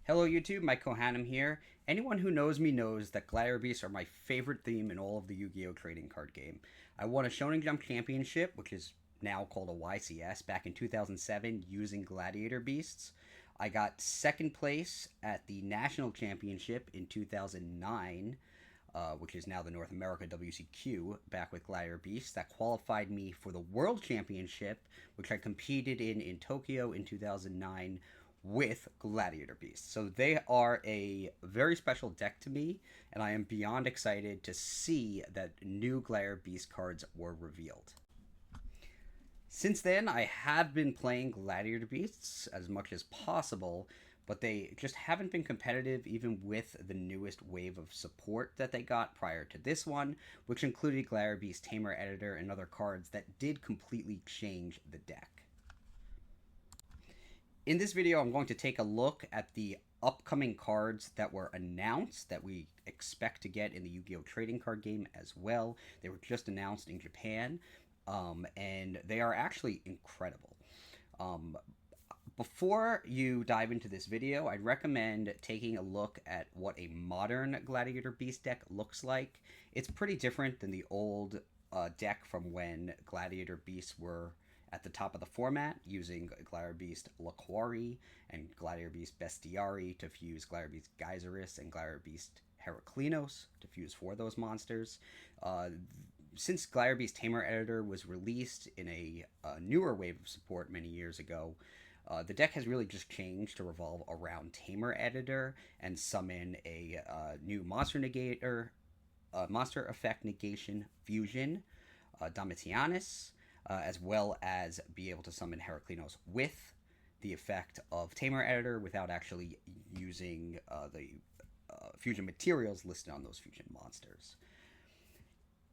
Hello YouTube, Mike Kohanam here. Anyone who knows me knows that Gladiator Beasts are my favorite theme in all of the Yu-Gi-Oh! Trading card game. I won a Shonen Jump Championship, which is now called a YCS, back in 2007 using Gladiator Beasts. I got second place at the National Championship in 2009, which is now the North America WCQ, back with Gladiator Beasts. That qualified me for the World Championship, which I competed in Tokyo in 2009 with Gladiator Beasts. So they are a very special deck to me, and I am beyond excited to see that new Gladiator Beast cards were revealed. Since then, I have been playing Gladiator Beasts as much as possible, but they just haven't been competitive even with the newest wave of support that they got prior to this one, which included Gladiator Beast Tamer Editor and other cards that did completely change the deck. In this video, I'm going to take a look at the upcoming cards that were announced that we expect to get in the Yu-Gi-Oh! Trading card game as well. They were just announced in Japan, and they are actually incredible. Before you dive into this video, I'd recommend taking a look at what a modern Gladiator Beast deck looks like. It's pretty different than the old deck from when Gladiator Beasts were at the top of the format, using Gladiator Beast Laquari and Gladiator Beast Bestiari to fuse Gladiator Beast Geysiris and Gladiator Beast Heraklinos to fuse for those monsters. Since Gladiator Beast Tamer Editor was released in a newer wave of support many years ago, the deck has really just changed to revolve around Tamer Editor and summon a new monster negator, monster effect negation fusion, Domitianus, as well as be able to summon Heraklinos with the effect of Tamer Editor without actually using the fusion materials listed on those fusion monsters.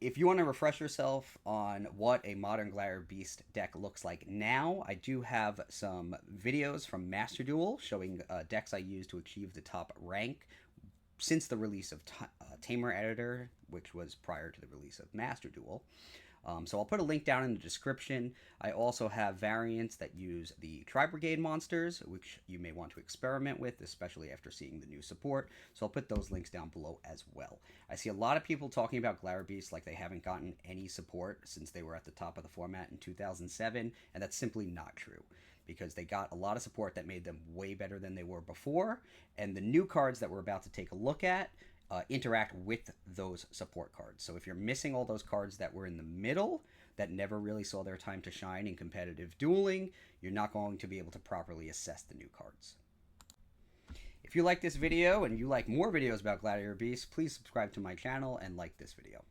If you want to refresh yourself on what a modern Gladiator Beast deck looks like now, I do have some videos from Master Duel showing decks I used to achieve the top rank since the release of Tamer Editor, which was prior to the release of Master Duel. So I'll put a link down in the description. I also have variants that use the Tri-Brigade monsters, which you may want to experiment with, especially after seeing the new support. So I'll put those links down below as well. I see a lot of people talking about Gladiator Beasts like they haven't gotten any support since they were at the top of the format in 2007, and that's simply not true, because they got a lot of support that made them way better than they were before, and the new cards that we're about to take a look at interact with those support cards. So if you're missing all those cards that were in the middle, that never really saw their time to shine in competitive dueling, you're not going to be able to properly assess the new cards. If you like this video and you like more videos about Gladiator Beasts, please subscribe to my channel and like this video.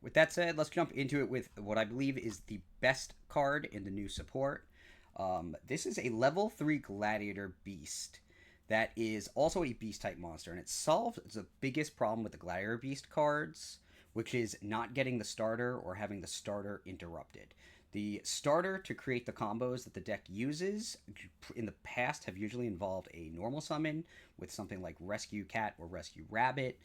With that said, let's jump into it with what I believe is the best card in the new support. This is a level 3 Gladiator Beast that is also a beast type monster, and it solves the biggest problem with the Gladiator Beast cards, which is not getting the starter or having the starter interrupted. The starter to create the combos that the deck uses in the past have usually involved a normal summon with something like Rescue Cat or Rescue Rabbit,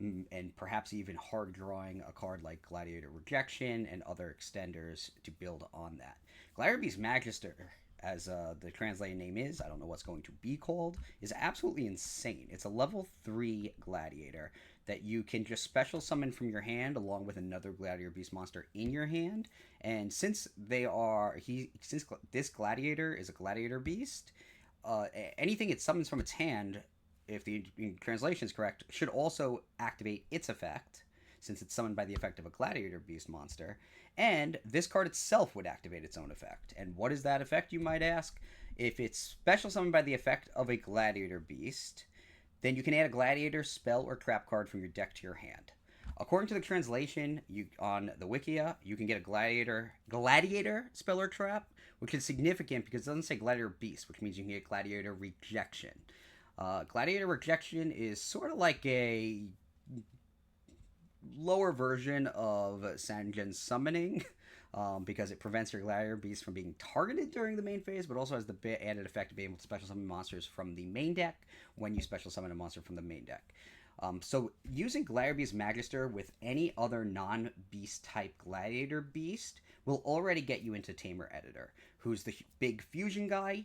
and perhaps even hard drawing a card like Gladiator Rejection and other extenders to build on that. Gladiator Beast Magister, as the translated name is, I don't know what's going to be called, is absolutely insane. It's a level 3 Gladiator that you can just special summon from your hand along with another Gladiator Beast monster in your hand. And since this Gladiator is a Gladiator Beast, anything it summons from its hand, if the translation is correct, should also activate its effect, since it's summoned by the effect of a Gladiator Beast monster, and this card itself would activate its own effect. And what is that effect, you might ask? If it's special summoned by the effect of a Gladiator Beast, then you can add a Gladiator spell or trap card from your deck to your hand. According to the translation on the Wikia, you can get a Gladiator spell or trap, which is significant because it doesn't say Gladiator Beast, which means you can get Gladiator Rejection. Gladiator Rejection is sort of like a lower version of Sangen's summoning, because it prevents your Gladiator Beast from being targeted during the main phase, but also has the added effect of being able to special summon monsters from the main deck when you special summon a monster from the main deck. So using Gladiator Beast Magister with any other non-beast type Gladiator Beast will already get you into Tamer Editor, who's the big fusion guy.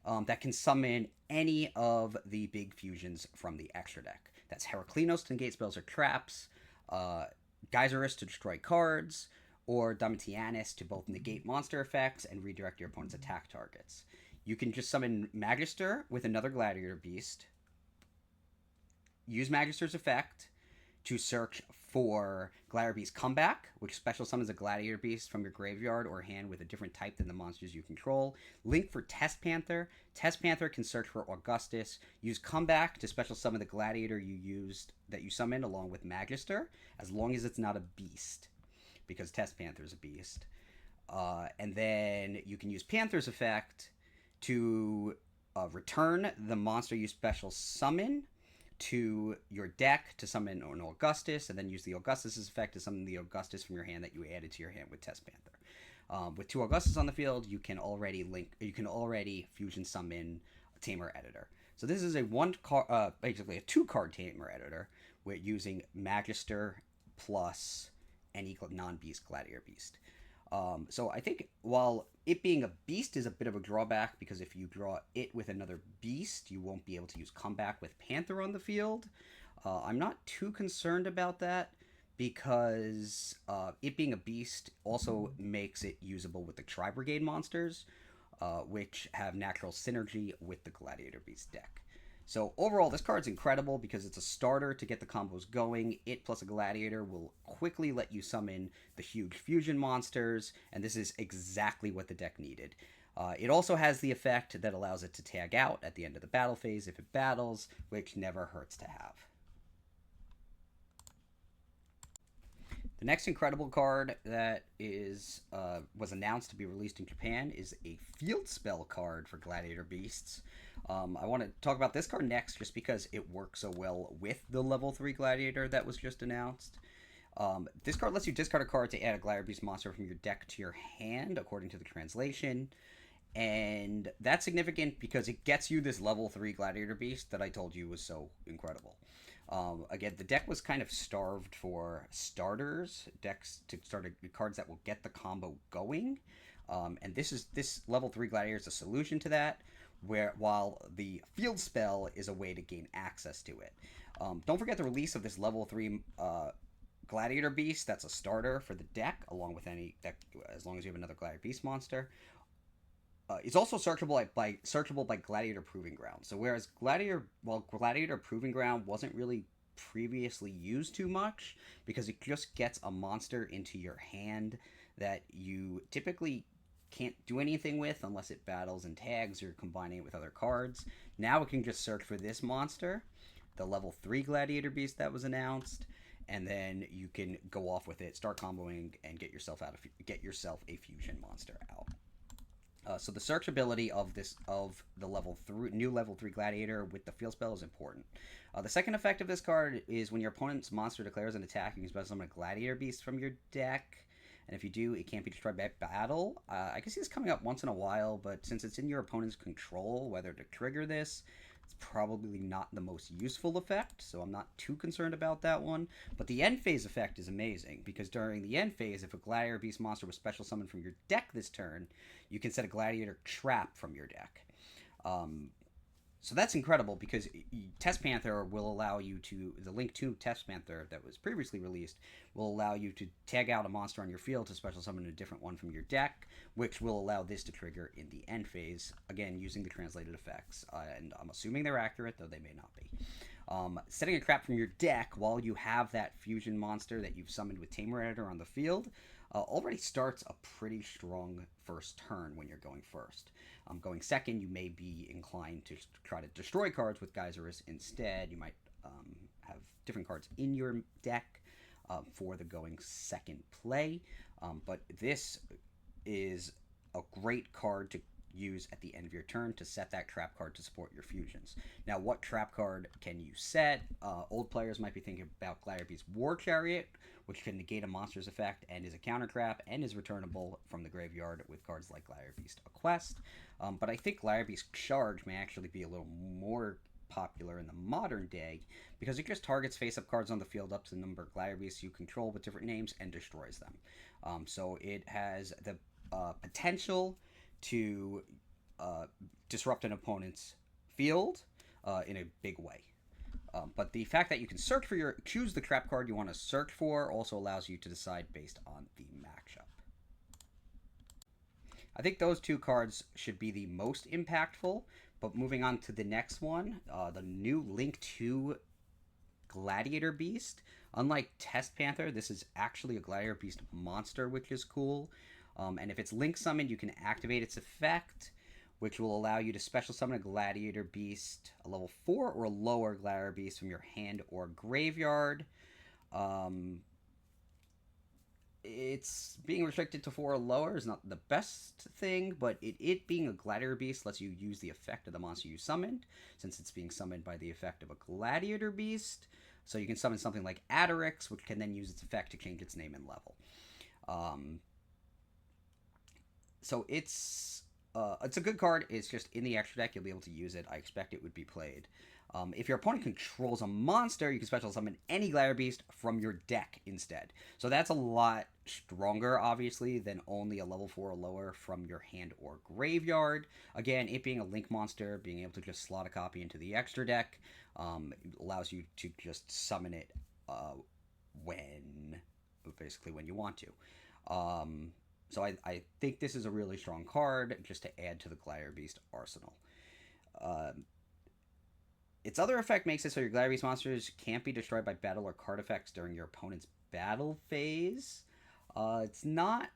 that can summon any of the big fusions from the extra deck. That's Heraclinos to negate spells or traps, uh, Geyserus to destroy cards, or Domitianus to both negate monster effects and redirect your opponent's attack targets. You can just summon Magister with another Gladiator Beast, use Magister's effect to search for Gladiator Beast Comeback, which special summons a Gladiator Beast from your graveyard or hand with a different type than the monsters you control. Link for Test Panther. Test Panther can search for Augustus. Use Comeback to special summon the Gladiator you used that you summoned along with Magister, as long as it's not a beast, because Test Panther is a beast. And then you can use Panther's effect to return the monster you special summon to your deck to summon an Augustus, and then use the Augustus's effect to summon the Augustus from your hand that you added to your hand with Test Panther. With 2 Augustus on the field, you can already fusion summon a Tamer Editor. So this is basically a 2-card Tamer Editor with using Magister plus any non-beast Gladiator Beast. So I think while it being a beast is a bit of a drawback, because if you draw it with another beast, you won't be able to use Comeback with Panther on the field. I'm not too concerned about that, because it being a beast also makes it usable with the Tri-Brigade monsters, which have natural synergy with the Gladiator Beast deck. So overall, this card's incredible because it's a starter to get the combos going. It plus a Gladiator will quickly let you summon the huge fusion monsters, and this is exactly what the deck needed. It also has the effect that allows it to tag out at the end of the battle phase if it battles, which never hurts to have. The next incredible card that was announced to be released in Japan is a field spell card for Gladiator Beasts. I want to talk about this card next just because it works so well with the level 3 Gladiator that was just announced. This card lets you discard a card to add a Gladiator Beast monster from your deck to your hand, according to the translation. And that's significant because it gets you this level 3 Gladiator Beast that I told you was so incredible. Again, the deck was kind of starved for starters, decks to start cards that will get the combo going. And this level 3 Gladiator is a solution to that, while the field spell is a way to gain access to it. Don't forget the release of this level 3 Gladiator Beast. That's a starter for the deck, along with any deck, as long as you have another Gladiator Beast monster. It's also searchable by Gladiator Proving Ground. So whereas Gladiator Proving Ground wasn't really previously used too much because it just gets a monster into your hand that you typically can't do anything with unless it battles and tags or combining it with other cards. Now it can just search for this monster, the level 3 Gladiator Beast that was announced, and then you can go off with it, start comboing, and get yourself a fusion monster out. So the searchability of the new level 3 Gladiator with the field spell is important. The second effect of this card is when your opponent's monster declares an attack, you can special summon a Gladiator Beast from your deck. And if you do, it can't be destroyed by battle. I can see this coming up once in a while, but since it's in your opponent's control whether to trigger this, it's probably not the most useful effect, so I'm not too concerned about that one. But the end phase effect is amazing, because during the end phase, if a Gladiator Beast monster was special summoned from your deck this turn, you can set a Gladiator trap from your deck. So that's incredible, because Test Panther will allow you to, the Link 2 Test Panther that was previously released, will allow you to tag out a monster on your field to special summon a different one from your deck, which will allow this to trigger in the end phase, again, using the translated effects. And I'm assuming they're accurate, though they may not be. Setting a trap from your deck while you have that fusion monster that you've summoned with Tamer Editor on the field already starts a pretty strong first turn when you're going first. Going second, you may be inclined to try to destroy cards with Geyserus instead. You might have different cards in your deck for the going second play. But this is a great card to use at the end of your turn to set that trap card to support your fusions. Now, what trap card can you set? Old players might be thinking about Gladiator Beast War Chariot, which can negate a monster's effect and is a counter trap and is returnable from the graveyard with cards like Gladiator Beast A Quest. But I think Gladiator Beast Charge may actually be a little more popular in the modern day because it just targets face-up cards on the field up to the number of Gladiator Beasts you control with different names and destroys them. So it has the potential to disrupt an opponent's field in a big way. But the fact that you can choose the trap card you want to search for also allows you to decide based on the matchup. I think those two cards should be the most impactful. But moving on to the next one, the new Link 2 Gladiator Beast. Unlike Test Panther, this is actually a Gladiator Beast monster, which is cool. And if it's Link summoned, you can activate its effect, which will allow you to special summon a Gladiator Beast, a level 4 or lower Gladiator Beast from your hand or graveyard. It's being restricted to 4 or lower is not the best thing, but it being a Gladiator Beast lets you use the effect of the monster you summoned, since it's being summoned by the effect of a Gladiator Beast. So you can summon something like Aderix, which can then use its effect to change its name and level. So it's a good card. It's just in the extra deck, you'll be able to use it. I expect it would be played. If your opponent controls a monster, you can special summon any Gladiator Beast from your deck instead. So that's a lot stronger, obviously, than only a level 4 or lower from your hand or graveyard. Again, it being a Link monster, being able to just slot a copy into the extra deck allows you to just summon it when you want to. So I think this is a really strong card just to add to the Gladiator Beast arsenal. Its other effect makes it so your Gladiator Beast monsters can't be destroyed by battle or card effects during your opponent's battle phase. It's not...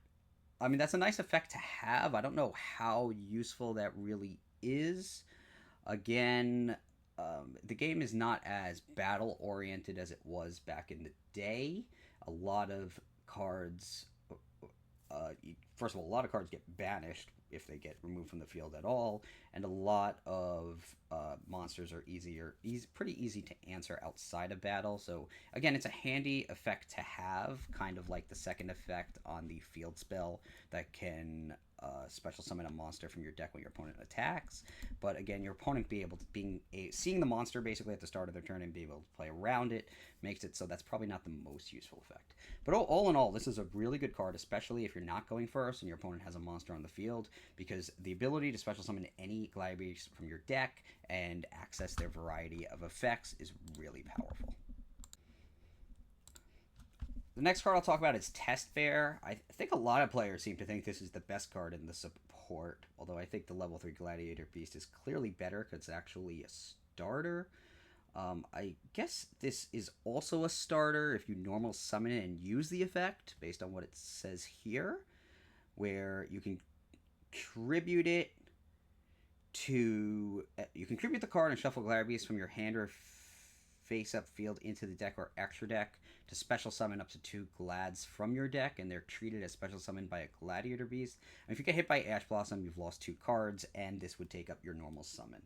I mean, that's a nice effect to have. I don't know how useful that really is. Again, the game is not as battle-oriented as it was back in the day. A lot of cards... first of all, a lot of cards get banished if they get removed from the field at all, and a lot of monsters are pretty easy to answer outside of battle. So again, it's a handy effect to have, kind of like the second effect on the field spell that can special summon a monster from your deck when your opponent attacks. But again, your opponent seeing the monster basically at the start of their turn and be able to play around it makes it so that's probably not the most useful effect. But all in all, this is a really good card, especially if you're not going first and your opponent has a monster on the field, because the ability to special summon any Gladiator Beast from your deck and access their variety of effects is really powerful. The next card I'll talk about is Test Bear. I think a lot of players seem to think this is the best card in the support, although I think the level 3 Gladiator Beast is clearly better because it's actually a starter. I guess this is also a starter if you normal summon it and use the effect, based on what it says here, where you can contribute it to... You contribute the card and shuffle Gladiator Beast from your hand or face-up field into the deck or extra deck to special summon up to 2 Glads from your deck, and they're treated as special summoned by a Gladiator Beast. And if you get hit by Ash Blossom, you've lost 2 cards, and this would take up your normal summon.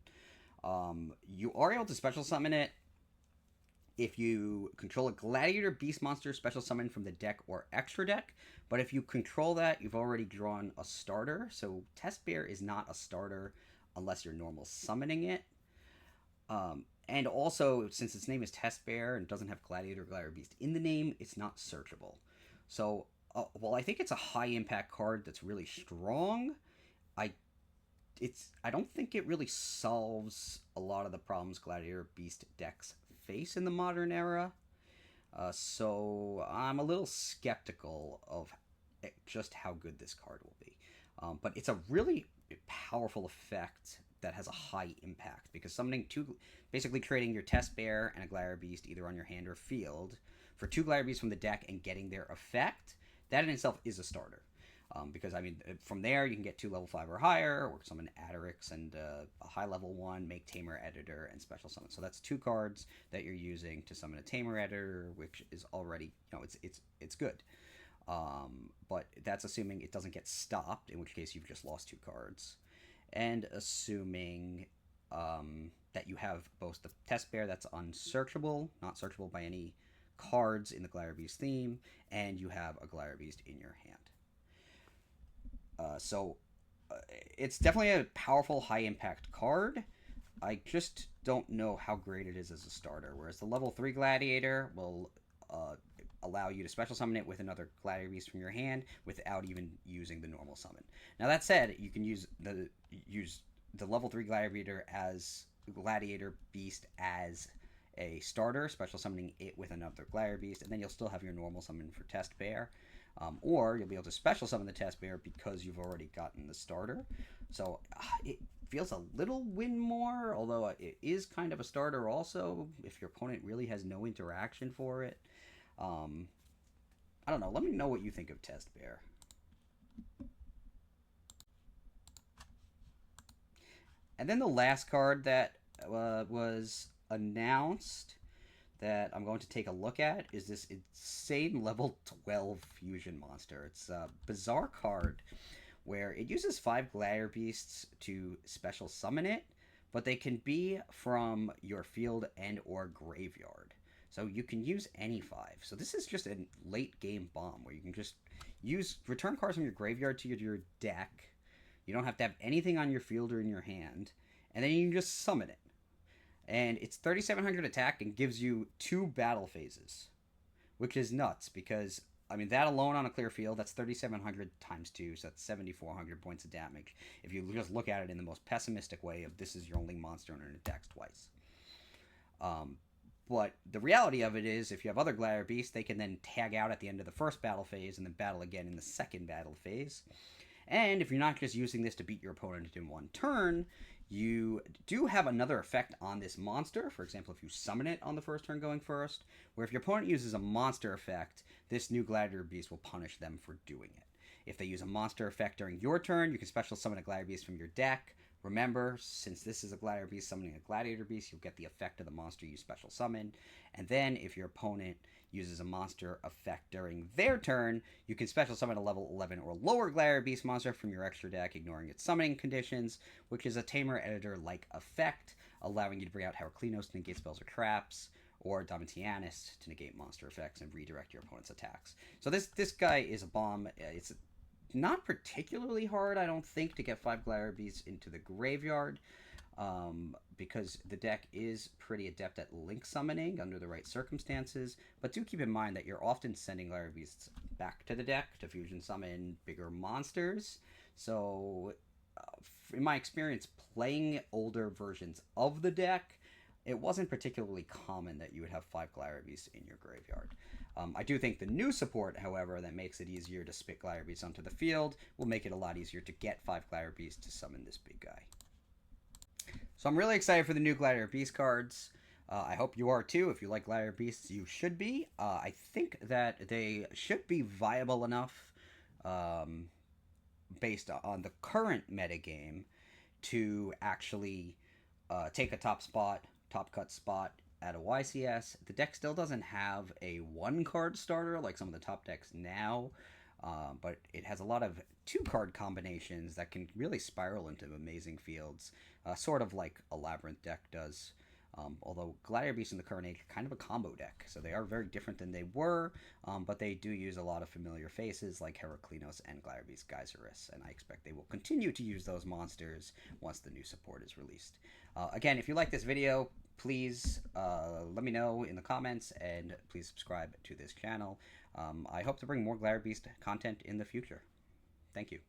You are able to special summon it if you control a Gladiator Beast monster special summon from the deck or extra deck, but if you control that, you've already drawn a starter, so Test Bear is not a starter unless you're normal summoning it. And also, since its name is Test Bear and doesn't have Gladiator or Gladiator Beast in the name, it's not searchable. So, while I think it's a high-impact card that's really strong, I don't think it really solves a lot of the problems Gladiator Beast decks face in the modern era. So I'm a little skeptical of just how good this card will be. But it's a really powerful effect that has a high impact, because summoning basically creating your Test Bear and a Gladiator Beast either on your hand or field for 2 Gladiator Beasts from the deck and getting their effect, that in itself is a starter. Because, I mean, from there, you can get 2 level 5 or higher, or summon Aderix and a high level 1, make Tamer Editor, and special summon. So that's 2 cards that you're using to summon a Tamer Editor, which is already, it's good. But that's assuming it doesn't get stopped, in which case you've just lost 2 cards. And assuming that you have both the Test Bear that's unsearchable, not searchable by any cards in the Gladiator Beast theme, and you have a Gladiator Beast in your hand. So it's definitely a powerful, high-impact card. I just don't know how great it is as a starter, whereas the level 3 Gladiator will allow you to special summon it with another Gladiator Beast from your hand without even using the normal summon. Now, that said, you can use use the level 3 Gladiator Beast as a starter, special summoning it with another Gladiator Beast, and then you'll still have your normal summon for Test Bear. Or you'll be able to special summon the Test Bear because you've already gotten the starter. So it feels a little win more, although it is kind of a starter also if your opponent really has no interaction for it. I don't know. Let me know what you think of Test Bear. And then the last card that was announced that I'm going to take a look at is this insane level 12 fusion monster. It's a bizarre card where it uses 5 Gladiator Beasts to special summon it, but they can be from your field and or graveyard. So you can use any 5. So this is just a late game bomb where you can just use return cards from your graveyard to your deck. You don't have to have anything on your field or in your hand, and then you can just summon it. And it's 3,700 attack and gives you 2 battle phases, which is nuts because, I mean, that alone on a clear field, that's 3,700 times 2, so that's 7,400 points of damage. If you just look at it in the most pessimistic way of this is your only monster and it attacks twice. But the reality of it is, if you have other Gladiator Beasts, they can then tag out at the end of the first battle phase and then battle again in the second battle phase. And if you're not just using this to beat your opponent in one turn, you do have another effect on this monster. For example, if you summon it on the first turn going first, where if your opponent uses a monster effect, this new Gladiator Beast will punish them for doing it. If they use a monster effect during your turn, you can special summon a Gladiator Beast from your deck. Remember, since this is a Gladiator Beast summoning a Gladiator Beast, you'll get the effect of the monster you special summon. And then if your opponent uses a monster effect during their turn, you can special summon a level 11 or lower Gladiator Beast monster from your extra deck, ignoring its summoning conditions, which is a Tamer Editor-like effect, allowing you to bring out Heraclinos to negate spells or traps, or Domitianus to negate monster effects and redirect your opponent's attacks. So this guy is a bomb. It's not particularly hard, I don't think, to get 5 Gladiator Beasts into the graveyard, because the deck is pretty adept at link summoning under the right circumstances. But do keep in mind that you're often sending Gladiator Beasts back to the deck to fusion summon bigger monsters. So, in my experience playing older versions of the deck, it wasn't particularly common that you would have 5 Gladiator Beasts in your graveyard. I do think the new support, however, that makes it easier to spit Gladiator Beasts onto the field will make it a lot easier to get 5 Gladiator Beasts to summon this big guy. So I'm really excited for the new Gladiator Beast cards. I hope you are too. If you like Gladiator Beasts, you should be. I think that they should be viable enough, based on the current metagame, to actually take a top cut spot at a YCS. The deck still doesn't have a 1-card starter like some of the top decks now, but it has a lot of 2-card combinations that can really spiral into amazing fields, sort of like a Labyrinth deck does. Although Gladiator Beasts in the current age are kind of a combo deck, so they are very different than they were, but they do use a lot of familiar faces like Heraclinos and Gladiator Beast Geysiris, and I expect they will continue to use those monsters once the new support is released. Again, if you like this video, please let me know in the comments, and please subscribe to this channel. I hope to bring more Gladiator Beast content in the future. Thank you.